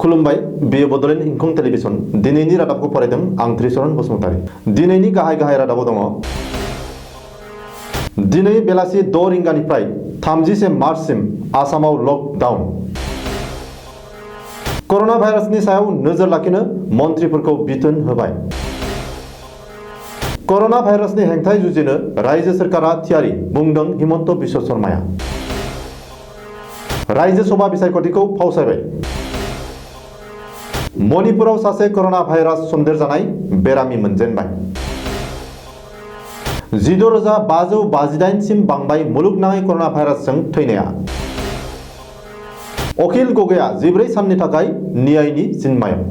खुलुमबाय बेयो बडोलेण्ड इंखं टेलिभिजन दिनैनि रादाबखौ फरायदों आं त्रिशरण बसुमतारी। दिनैनि गाहाय रादाबाव दङ। दिनै बेलासि 6 रिंगानिफ्राय 30 मार्चसिम आसामाव लकडाउन। कर'ना भाइरासनि सायाव नोजोर लाखिनो मन्थ्रिफोरखौ बिथोन होबाय। कर'ना भाइरासनि हेंथायै जुजिनो रायजो सोरखारा थियारि बुंदों हिमन्त बिश्व शर्माया। रायजो सभा बिसायख'थिखौ फावसायबाय। मणिपुराव सासे कर'ना भाइरास सन्देरजानाय बेरामि मोनजेनबाय। 16,558 सिम बांबाय मुलुगनाङै कर'ना भाइरासजों थैनाया। अखिल गगैया 14 साननि थाखाय न्यायनि जिम्मायाव।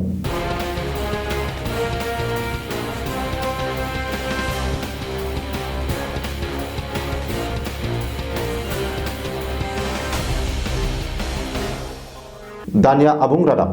दानिया आबुं रादाब।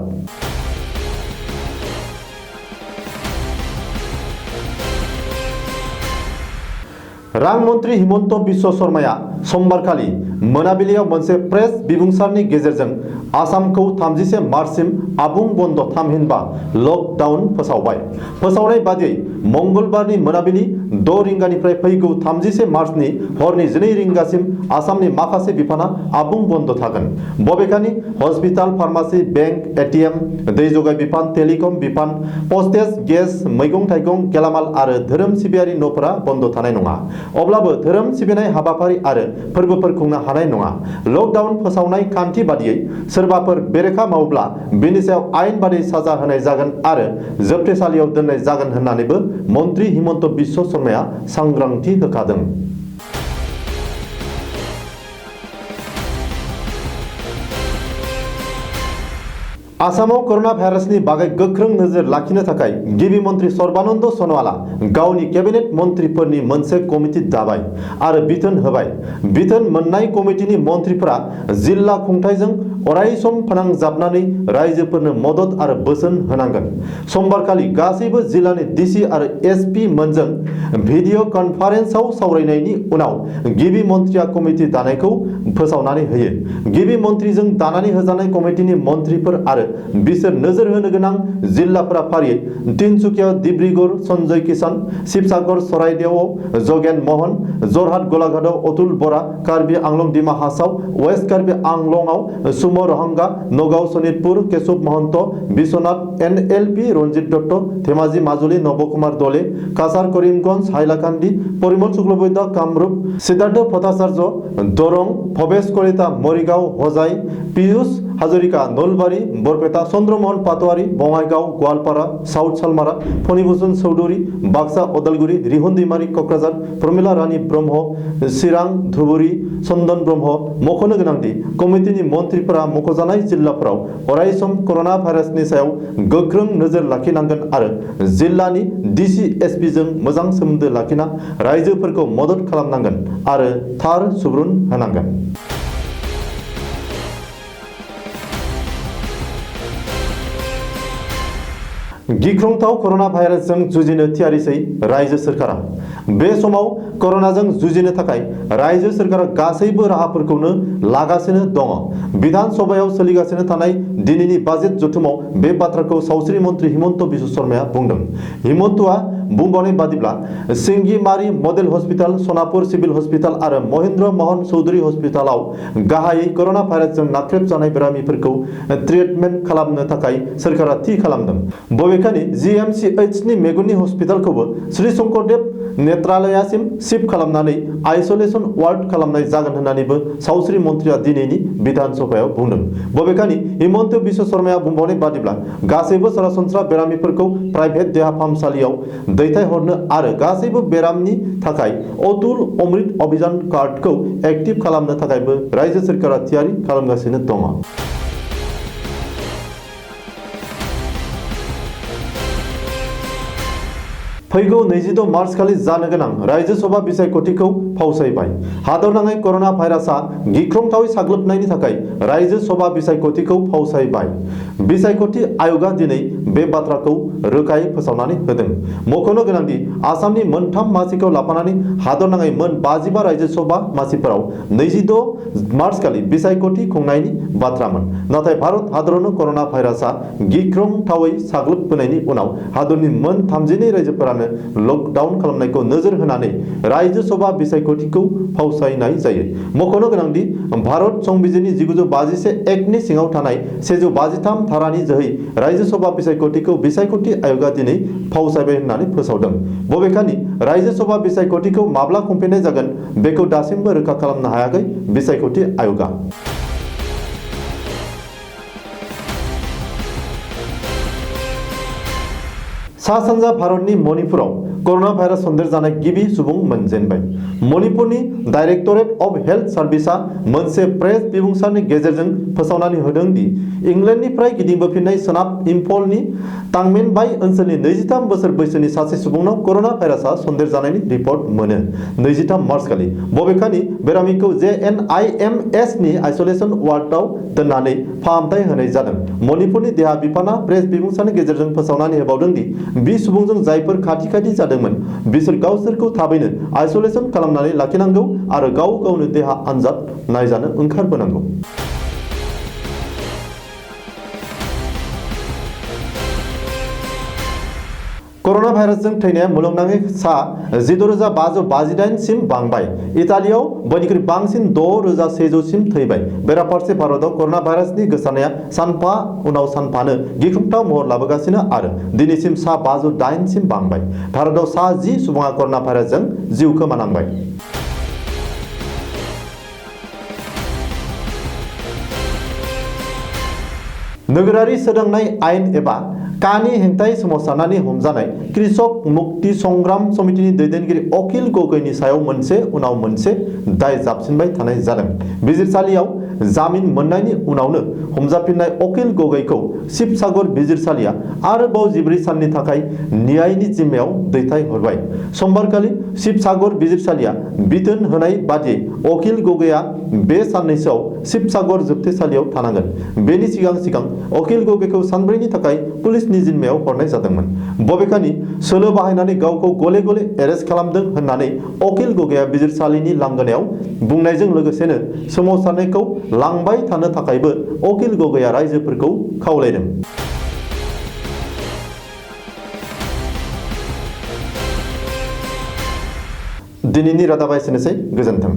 रां मन्थ्रि हिमन्त बिश्व शर्माया समबारखालि मोनाबिलियाव मोनसे प्रेस बिबुंसारनि गेजेरजों आसामखौ 30 मार्चसिम आबुं बन्द थामहिनबा लकडाउन फोसावबाय। फोसावनाय बादियै मंगलबारनि मोनाबिलि 6 रिंगानिफ्राय फैगौ 30 मार्चनि हरनि 12 रिंगासिम आसामनि माखासे बिफाना आबुं बन्द थागोन। बबेखानि हस्पिटाल, फार्मासि, बेंक, एटिएम, दै जगाय बिफान, टेलिकम बिफान, पस्टेज, गेस, मैगं-थाइगं, गेलामाल आरो धोरोम सिबियारि न'फोरा बन्द थानाय नङा। अब्लाबो धोरोम सिबिनाय हाबाफारि आरो फोरबोफोर खुंनो हानाय नङा। लकडाउन फोसावनाय खान्थि बादियै सोरबाफोर बेरेखा मावोब्ला बेनि सायाव आयेन बादियै साजा होनाय जागोन आरो जोबथेसालियाव दोननाय जागोन होननानैबो मन्थ्रि हिमन्त बिश्व शर्माया सांग्रांथि होखादों। आसामाव कर'ना भाइरासनि बागै गोख्रों नोजोर लाखिनो थाखाय गिबि मन्थ्रि सर्बानन्द सन'वालआ गावनि केबिनेट मन्थ्रिफोरनि मोनसे कमिटि दाबाय आरो बिथोन होबाय। बिथोन मोननाय कमिटिनि मन्थ्रिफोरा जिल्ला खुंथायजों अरायसम फोनांजाबनानै रायजोफोरनो मदद आरो बोसोन होनांगोन। समबारखालि गासैबो जिल्लानि डिसि आरो एसपि मोनजों भिडिअ कनफारेन्सआव सावरायनायनि उनाव गिबि मन्थ्रिया कमिटि दानायखौ फोसावनानै होयो। गिबि मन्थ्रिजों दानानै होजानाय कमिटिनि मन्थ्रिफोर आरो बिसोर नोजोर होनो गोनां जिल्लाफोरा फारियै तिनसुकिया, डिब्रुगड़, सञ्जय किसान, शिबसागर, चराइदेवआव जगेन महन, जरहाट गलाघाटआव अतुल बरा, कार्बि आंलं डिमा हासाव वेस्ट कार्बि आंलंआव सुम रहंगा, नगाव सनितपुर केशव महन्त, बिश्वनाथ एनएलपि रन्जित दत्त, धेमाजि माजुलि नबकुमार दले, काछार करिमगंज हाइलाकान्दि, परिमल शुक्लबैद्य कामरुप, सिद्धार्थ भट्टाचार्य दरं, भवेश कलिता मरिगाव हजाई, पीयूष हाजरिका नलबारि बरपेटा, चन्द्रमोहन पाटवारी बङाइगाव गवालपारा साउथ सालमारा, फणिभूषण चौधुरी बाक्सा उदालगुरि, रिहुन दैमारि कक्राझार, प्रमिला रानी ब्रह्म चिरां धुबुरी, चन्दन ब्रह्म। मख'नो गोनांदि कमिटिनि मन्थ्रिफोरा मख'जानाय जिल्लाफोराव अरायसम कर'ना भाइरासनि सायाव गोख्रों नोजोर लाखिनांगोन आरो जिल्लानि डिसि एसपिजों मोजां सोमोन्दो लाखिना रायजोफोरखौ मदद खालामनांगोन आरो थार सुबुरुन होनांगोन। गिख्रंथाव कर'ना भाइरासजों जुजिनो थियारिसै रायजो सोरखारा। बे समाव कर'नाजों जुजिनो थाखाय रायजो सोरखारा गासैबो राहाफोरखौनो लागासिनो दङ। विधान सभायाव सोलिगासिनो थानाय दिनैनि बाजेट जथुमाव बे बाथ्राखौ सावस्रि मन्थ्रि हिमन्त बिश्व शर्माया बुंदों। हिमन्तआ बुंबावनाय बादिब्ला Singimari model hospital, Sonapur civil hospital आरो महेन्द्र महन चौधुरी हस्पिटालाव गाहायै कर'ना भाइरासजों नाख्रेबजानाय बेरामिफोरखौ ट्रिटमेन्ट खालामनो थाखाय सोरखारा थि खालामदों। बबेखानि जिएमसिएचनि मेगननि हस्पिटालखौबो श्री शंकरदेव नेत्रालयासिम शिफ्ट खालामनानै आइसोलेसन वार्ड खालामनाय जागोन होननानैबो सावस्रि मन्थ्रिया दिनैनि विधान सभायाव बुंदों। बबेखानि हिमन्त बिश्व शर्माया बुंबावनाय बादिब्ला गासैबो सरासनस्रा बेरामिफोरखौ प्राइभेट देहा फाहामसालियाव दैथायहरनो आरो गासैबो बेरामनि थाखाय अतुल अमृत अभियान कार्डखौ एक्टिभ खालामनो थाखायबो रायजो सोरखारा थियारि खालामगासिनो दङ। फैगौ 26 मार्च खालि जानो गोनां रायजो सभा बिसायख'थिखौ फावसायबाय। हादरनाङै कर'ना भाइरासआ गिख्रंथावै साग्लोबनायनि थाखाय रायजो सभा बिसायख'थिखौ फावसायबाय। बिसायख'थि आय'गआ दिनै बे बाथ्राखौ रोखायै फोसावनानै होदों। मख'नो गोनांदि आसामनि मोनथाम मासिखौ लाफानानै हादरनाङै मोन 55 रायजो सभा मासिफोराव 26 मार्च खालि बिसायख'थि खुंनायनि बाथ्रामोन। नाथाय भारत हादरावनो करोना भाइरासआ गिख्रंथावै साग्लोबबोनायनि उनाव हादरनि मोन 32 रायजोफोरानो लकडाउन खालामनायखौ नोजोर होनानै रायजो सभा बिसायख'थिखौ फावसायनाय जायो। मख'नो गोनांदि भारत संबिजिरनि 1951 एक्टनि सिङाव थानाय 153 धारानि जोहै रायजो सभा बिसायख'थिखौ बिसायख'थि आय'गआ दिनै फावसायबाय होननानै फोसावदों। बबेखानि रायजो सभा बिसायख'थिखौ माब्ला खुंफिननाय जागोन बेखौ दासिमबो रोखा खालामनो हायाखै बिसायख'थि आय'गआ। सा-सानजा भारतनि मणिपुराव करोना भाइरास सन्देरजानाय गिबि सुबुं मोनजेनबाय। मणिपुरनि डाइरेक्टरेट अफ हेल्थ सार्भिसआ मोनसे प्रेस बिबुंसारनि गेजेरजों फोसावनानै होदों दि इंलेन्डनिफ्राय गिदिंबोफिननाय सोनाब इम्फलनि तांमेनबाई ओनसोलनि 23 बोसोर बैसोनि सासे सुबुंनाव करोना भाइरासआ सन्देरजानायनि रिपर्ट मोनो 23 मार्च खालि। बबेखानि बेरामिखौ JNIMS नि आइसोलेसन वार्डआव दोननानै फाहामथाय होनाय जादों। मणिपुरनि देहा बिफाना प्रेस बिबुंसारनि गेजेरजों फोसावनानै होबावदों दि बि सुबुंजों जायफोर खाथि जादोंमोन बिसोर गावसोरखौ थाबैनो आइसोलेसन खालामनानै लाखिनांगौ आरो गाव गावनो देहा आनजाद नायजानो ओंखारबोनांगौ। करोना भाइरासजों थैनाया मुलुगनाङै सा 16,558 सिम बांबाय। इटालियाव बयनिख्रुइ बांसिन 6,100 सिम थैबाय। बेराफारसे भारतआव करोना भाइरासनि गोसारनाया सानफा उनाव सानफानो गिख्रंथाव महर लाबोगासिनो आरो दिनैसिम सा 508 सिम बांबाय। भारतआव सा 10 सुबुङा करोना भाइरासजों जिउ खोमानांबाय। नोगोरारि सोदांनाय आयेन एबा कानि हेंथायै सोमावसारनानै हमजानाय कृषक मुक्ति संग्राम समितिनि दैदेनगिरि अखिल गगैनि सायाव मोनसे उनाव मोनसे दाय जाबसिनबाय थानाय जादों। बिजिरसालियाव जामिन मोननायनि उनावनो हमजाफिननाय अखिल गगैखौ शिबसागर बिजिरसालिया आरोबाव 14 साननि थाखाय न्यायनि जिम्मायाव दैथायहरबाय। समबारखालि शिबसागर बिजिरसालिया बिथोन होनाय बादियै अखिल गगैआ बे साननैसोआव शिबसागर जोबथेसालियाव थानांगोन। बेनि सिगां अखिल गगैखौ सानब्रैनि थाखाय पुलिसनि जिम्मायाव हरनाय जादोंमोन। बबेखानि सोलो बाहायनानै गावखौ गले गले एरेस्ट खालामदों होननानै अखिल गगैआ बिजिरसालिनि लांगोनायाव बुंनायजों लोगोसेनो सोमावसारनायखौ लांबाय थानो थाखायबो अखिल गगैआ राइजोफोरखौ खावलायदों। दिनैनि रादाबा एसेनोसै। गोजोन्थों।